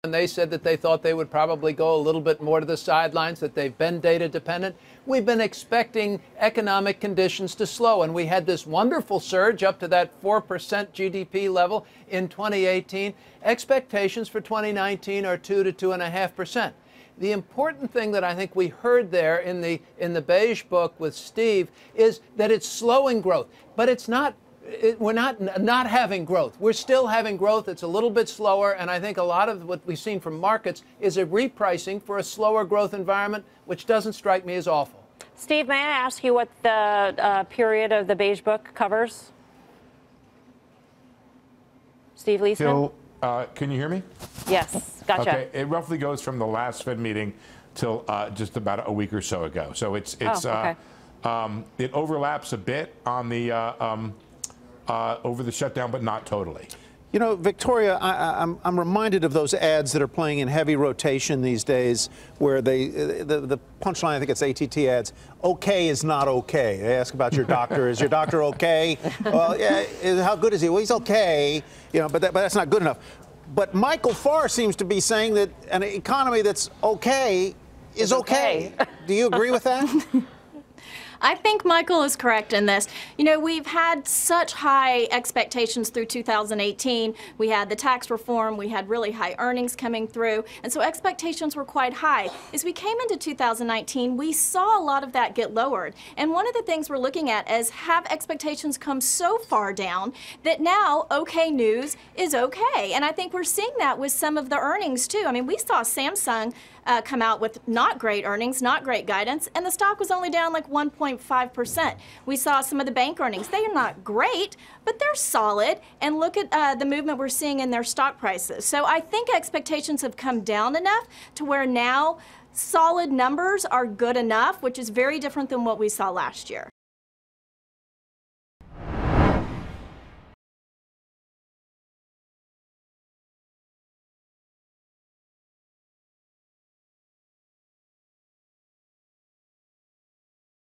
And they said that they thought they would probably go a little bit more to the sidelines, that they've been data dependent. We've been expecting economic conditions to slow, and we had this wonderful surge up to that 4% GDP level in 2018. Expectations for 2019 are 2 to 2.5%. The important thing that I think we heard there in the Beige Book with Steve is that it's slowing growth, but it's not. We're not having growth. We're still having growth. It's a little bit slower, and I think a lot of what we've seen from markets is a repricing for a slower growth environment, which doesn't strike me as awful. Steve, may I ask you what the period of the Beige Book covers? Steve Leisman? Phil, can you hear me? Yes, gotcha. Okay, it roughly goes from the last Fed meeting till just about a week or so ago. So it overlaps a bit on the over the shutdown, but not totally. You know, Victoria, I'm reminded of those ads that are playing in heavy rotation these days, where the punchline, I think it's ATT ads, okay is not okay. They ask about your doctor. Is your doctor okay? Well, yeah, how good is he? Well, he's okay, you know, but that's not good enough. But Michael Farr seems to be saying that an economy that's okay is okay. Do you agree with that? I think Michael is correct in this. You know, we've had such high expectations through 2018. We had the tax reform, we had really high earnings coming through, and so expectations were quite high. As we came into 2019, we saw a lot of that get lowered. And one of the things we're looking at is, have expectations come so far down that now okay news is okay. And I think we're seeing that with some of the earnings too. I mean, we saw Samsung come out with not great earnings, not great guidance, and the stock was only down like 1.5%. We saw some of the bank earnings. They are not great, but they're solid, and look at the movement we're seeing in their stock prices. So I think expectations have come down enough to where now solid numbers are good enough, which is very different than what we saw last year.